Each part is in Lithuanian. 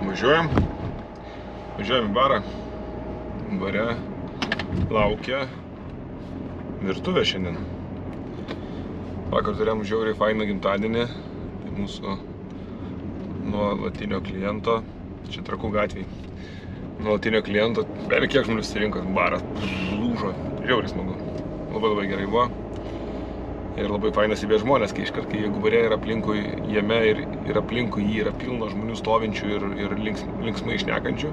Važiuojam į barą. Bare laukia virtuvė šiandien. Vakar turėjom žiauriai fainą gimtadienį. Tai mūsų nuolatinio kliento, čia Trakų gatvėj. Nuolatinio kliento, beveik kiek žmonių susirinko, baras lūžo. Žiauriai smagu. Labai gerai buvo. Ir labai fainas įbė žmonės, kai iškart, kai jeigu bare yra aplinkui jame ir aplinkui jį yra pilna žmonių stovinčių ir linksmai šnekančių,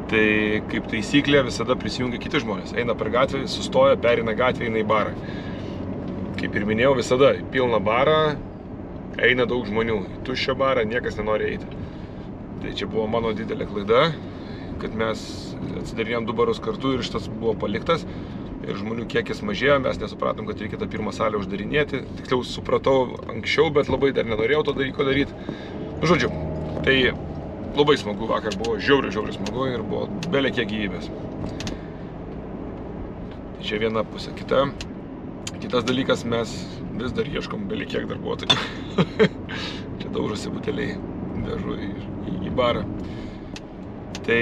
tai kaip taisyklė visada prisijungia kiti žmonės. Eina per gatvę, sustoja, pereina gatvę, eina į barą. Kaip ir minėjau, visada į pilną barą eina daug žmonių. Į tuščią barą niekas nenori eiti. Tai čia buvo mano didelė klaida, kad mes atsidarinėjom 2 barus kartu ir šitas buvo paliktas. Ir žmonių kiekis mažėjo, mes nesupratom, kad reikia tą pirmą salę uždarinėti. Tiksliau supratau anksčiau, bet labai dar nenorėjau to dalyko daryti. Žodžiu, tai labai smagu, vakar buvo žiauriai smagu ir buvo belė kiek gyvybės. Tai čia viena pusė. Kitas dalykas, mes vis dar ieškom belė kiek darbuotojų. Čia daužosi buteliai, vežu į barą. Tai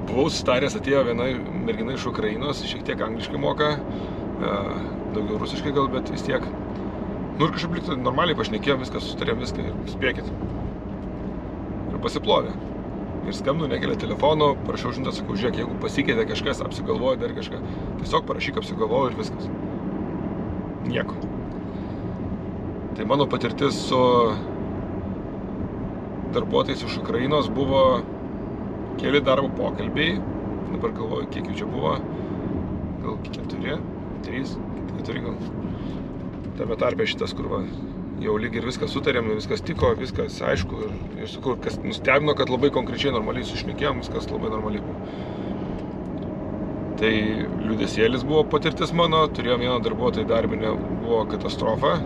buvau sustaręs, atėjo viena mergina iš Ukrainos, šiek tiek angliškai moka, daugiau rusiškai gal, bet vis tiek. Nu ir kažkaip liktų normaliai pašnekėjom, viską sustarėm, viską ir spėkit. Ir pasiplovė. Ir skambinu, nekelia telefono, parašiau žinutę, sakau, žiūrėk, jeigu pasikeitė kažkas, apsigalvoja dar kažką, tiesiog parašyk apsigalvoju ir viskas. Nieko. Tai mano patirtis su darbuotojais iš Ukrainos buvo keli darbo pokalbiai, dabar galvoju, kiek jų čia buvo, gal 4, 3, gal. Tame tarpe šitas, kur va, jau lyg ir viską sutarėm, viskas tiko, viskas aišku ir sakau, kas nustebino, kad labai konkrečiai normaliai sušnekėjom, viskas labai normaliai buvo. Tai liūdesėlis buvo patirtis mano, turėjom vieną darbuotoją darbinę, buvo katastrofa,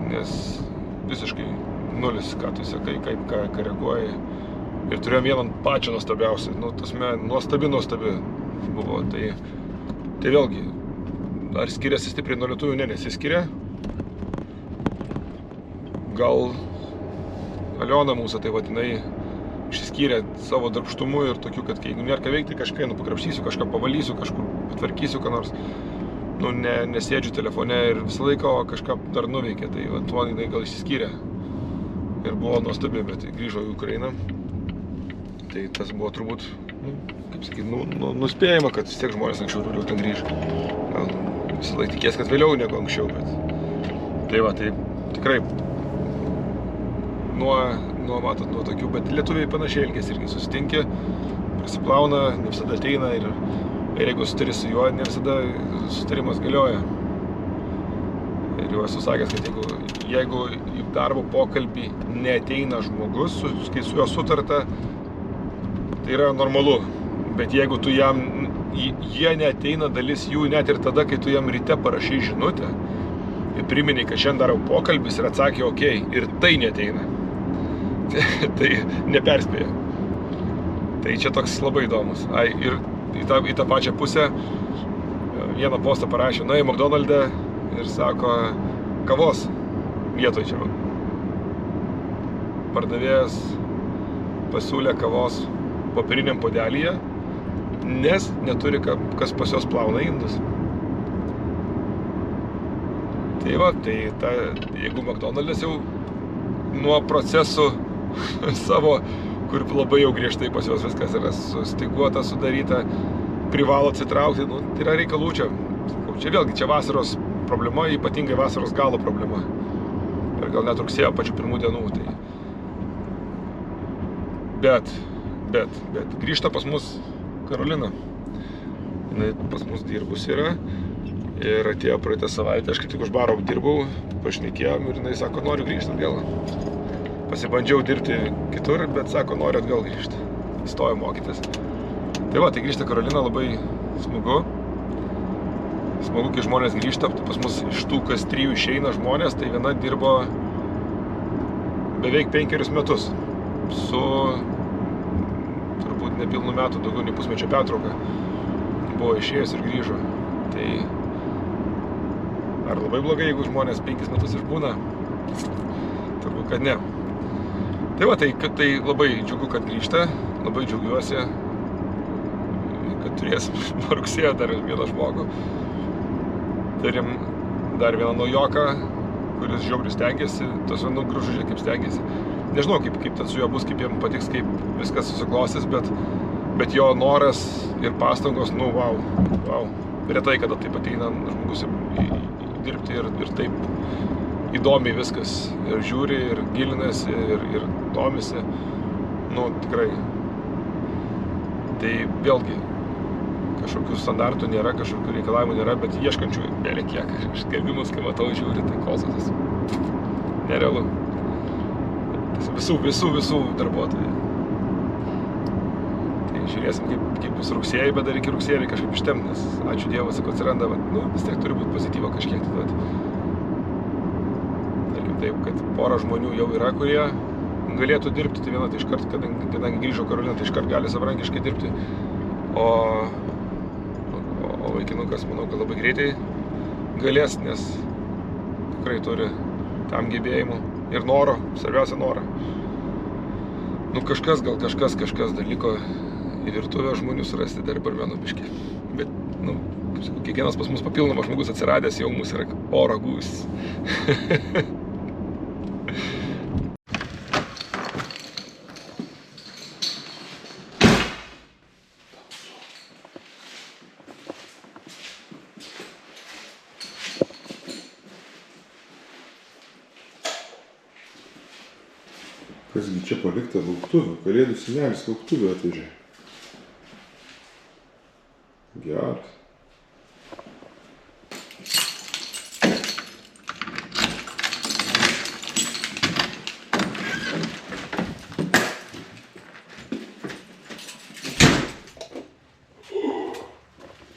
nes visiškai nulis, ką tu sakai, ką reaguoji. Ir turėjom vieną pačią nuostabiausią, nuostabi buvo. Tai vėlgi, ar skiriasi stipriai nuo lietuvių? Ne, nesiskiria. Gal Aliona mūsų, tai vadinai, išsiskyrė savo darbštumu ir tokiu, kad kai nėra ką veikti, kažką pakrapštysiu, kažką pavalysiu, kažkur patvarkysiu, ką nors. Nesėdžiu telefone ir visą laiką kažką dar nuveikė, tai tuo jinai gal išsiskyrė. Ir buvo nuostabi, bet grįžo į Ukrainą. Tai tas buvo turbūt, kaip sakyti, nuspėjama, kad vis tiek žmonės anksčiau vėliau ten grįž. Gal visą laiką tikės, kad vėliau negu anksčiau, bet... Tai va, tai tikrai nuo tokių, bet lietuviai panašiai elgiasi irgi susitinki, prisiplauna, ne visada ateina ir jeigu sutari su juo, ne visada sutarimas galioja. Ir jau esu sakęs, kad jeigu į darbo pokalbį neateina žmogus, kai su juo sutarta, tai yra normalu. Bet jeigu jie neateina, dalis jų net ir tada, kai tu jam ryte parašai žinutę ir priminiai, kad šiandien darau pokalbis ir atsakė OK, ir tai neateina. Tai neperspėja. Tai čia toks labai įdomus. Ir į tą pačią pusę vieną postą parašė, į McDonald'e ir sako, kavos vietoj čia. Pardavėjas pasiūlė kavos popieriniam podelyje, nes neturi kas pas jos plauna indus. Tai va, jeigu McDonald'as jau nuo procesų savo, kur labai jau griežtai pas jos viskas yra sustiguota, sudaryta, privalo atsitraukti, tai yra reikalų čia. Čia vėlgi, čia vasaros problema, ypatingai vasaros galo problema. Ir gal net rugsėjo pačių pirmų dienų. Bet grįžta pas mus Karolina. Jinai pas mus dirbus yra. Ir atėjo praeitą savaitę, aš kaip tik už baro dirbau, pašnekėjom ir jinai sako, noriu grįžti atgal. Pasibandžiau dirbti kitur, bet sako, noriu atgal grįžti. Įstojo mokytis. Tai va, tai grįžta Karolina, labai smagu. Smagu, kai žmonės grįžta, pas mus iš tų, kas 3 išeina žmonės, tai viena dirbo beveik 5 metus. Su turbūt nepilnų metų, daugiau nei pusmečio pertrauką. Buvo išėjęs ir grįžo. Tai ar labai blogai, jeigu žmonės 5 metus išbūna? Turbūt, kad ne. Tai va, tai labai džiugu, kad grįžta, labai džiaugiuosi, kad turėsim rugsėjo dar vieną žmogų. Turim dar vieną naujoką, kuris žiauriai stengiasi, tas gražu, kaip stengiasi. Nežinau, kaip ten su juo bus, kaip jiem patiks, kaip viskas susiklostys, bet jo noras ir pastangos, wow. Retai, kada taip ateina žmogus dirbti ir taip įdomiai viskas ir žiūri, ir gilinasi, ir domisi. Tikrai. Tai vėlgi, kažkokių standartų nėra, kažkokių reikalavimų nėra, bet ieškančių belekiek. Aš skelbimus, kai matau, žiūri, tai kosmosas. Nerealu. Visų darbuotojų. Tai žiūrėsim, kaip bus rugsėjai, bet dar iki rugsėjai kažkaip ištemti, nes ačiū Dievui, sakau, atsiranda, vis tiek turi būti pozityvo kažkiek. Tarkim taip, kad pora žmonių jau yra, kurie galėtų dirbti, tai viena tai iškart, kadangi grįžo Karolina, tai iškart gali savarankiškai dirbti. O vaikinukas, manau, kad labai greitai galės, nes tikrai turi tam gebėjimų ir noro, svarbiausia norą. Kažkas dar liko į virtuvę žmonių surasti dar barmenų biškį. Bet, kaip sakau, kiekvienas pas mus papildomas žmogus atsiradęs jau mūsų yra oro gūsis. Kasgi čia palikta lauktuvių, kalėdų senelis lauktuvių atvežė. Geras.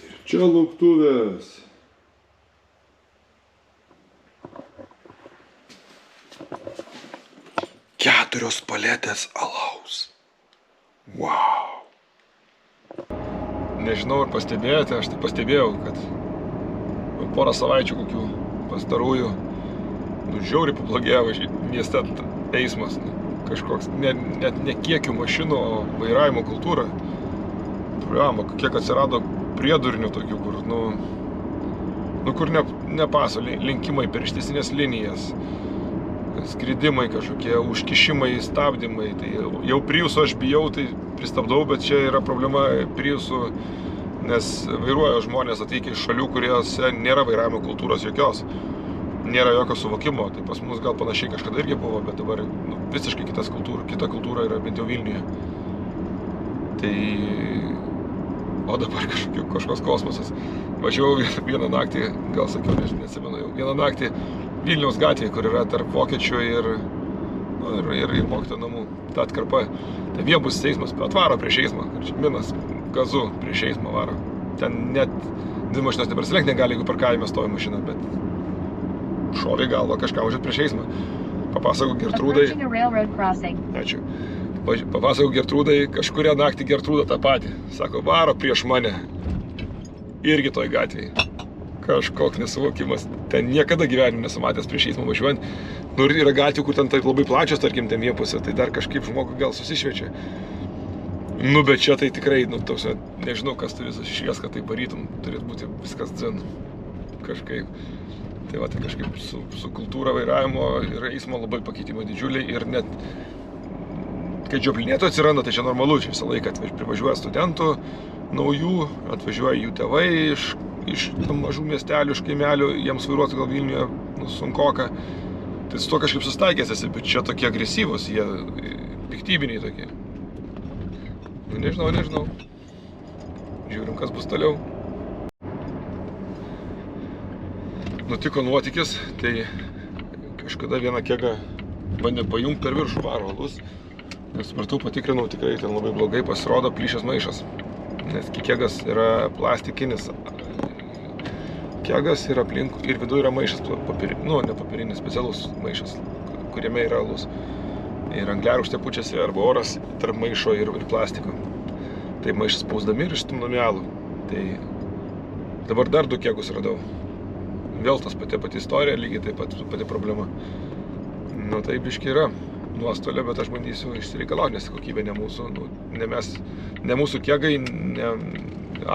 Ir čia lauktuvės. Keturios paletės alaus. Wow. Nežinau, ar pastebėjote, aš tai pastebėjau, kad porą savaičių kokių pastarųjų žiauriai pablogėjo mieste eismas. Kažkoks, net ne kiekių mašinų, o vairavimo kultūra. Kiek atsirado priedurnių tokių, kur nepaso, linkimai per ištisinės linijas. Skridimai kažkokie, užkišimai, stabdymai. Tai jau Priusų aš bijau, tai pristabdau, bet čia yra problema Priusų, nes vairuoja žmonės atvykę iš šalių, kuriuose nėra vairavimo kultūros jokios. Nėra jokio suvokimo, tai pas mus gal panašiai kažkada irgi buvo, bet dabar visiškai kita kultūra yra bent jau Vilniuje. Tai... O dabar kažkoks kosmosas. Važiavau vieną naktį, gal sakiau, neatsimenu jau, vieną naktį Vilniaus gatvėje, kur yra tarp Vokiečių ir mokytojo namų, ta atkarpa. Tai vienpusis eismas, atvaro prieš eismą, minas gazu prieš eismą varo. Ten net dvi mašinos neprasilenkt negali, jeigu parkavime stovi mašina, bet šovė galvą kažką važiuot prieš eismą. Papasakau Gertrūdai. Ačiū. Papasakau Gertrūdai, kažkurią naktį Gertrūda tą patį. Sako, varo prieš mane. Irgi toj gatvėje. Kažkoks nesuvokimas. Ten niekada gyvenime nesumatęs prieš eismą važiuojant. Ir yra gatvių, kur ten taip labai plačios, tarkim, ten vienpusė, tai dar kažkaip žmogui gal susišviečia. Bet čia tai tikrai, nežinau, kas tu visas švies, kad tai varytum. Turėtų būti viskas dzin. Kažkaip. Tai va, tai kažkaip su kultūra vairavimo ir eismo labai pakeitimai didžiuliai ir net kai žioplinėtų atsiranda, tai čia normalu, čia visą laiką privažiuoja studentų naujų, atvažiuoja jų tėvai iš mažų miestelių, iš kaimelių, jiems vairuoti gal Vilniuje sunkoka. Tai su to kažkaip sustaikęs esi, bet čia tokie agresyvūs, jie piktybiniai tokie. Nežinau. Žiūrim, kas bus toliau. Nutiko nuotykis, tai kažkada vieną kegą bandė pajungti per viršų varo alus. Supratau, patikrinau, tikrai ten labai blogai pasirodo plyšęs maišas. Nes kegas yra plastikinis kegas ir aplink ir viduje yra maišas, ne papirinis, specialus maišas, kuriame yra alus. Ir angliarūgštė pučiasi arba oras tarp maišo ir plastiko. Tai maišas spausdami ir išstumdami alų. Tai dabar dar 2 kegus radau. Vėl tas pati istorija, lygiai taip pat pati problema. Nu tai biški yra nuostolio, bet aš bandysiu išsireikalauti, nes kokybė ne mūsų, ne mūsų kiegai,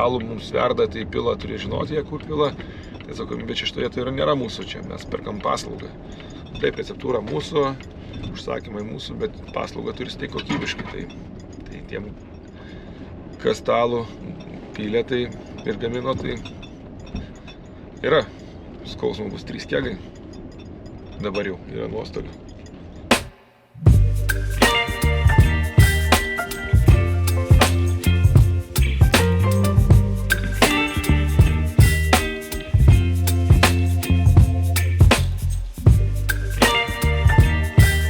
alų mums verda, tai pila turi žinoti, jie kur pila. Tai atsakomybė čia šitoje tai nėra mūsų, čia mes perkam paslaugą. Taip, receptūra mūsų, užsakymai mūsų, bet paslaugą turi steigti kokybiškai. Tai tiem, kas tą alų pylė tai ir gamino, tai yra skausmo bus 3 kiegai. Dabar jau yra nuostolių.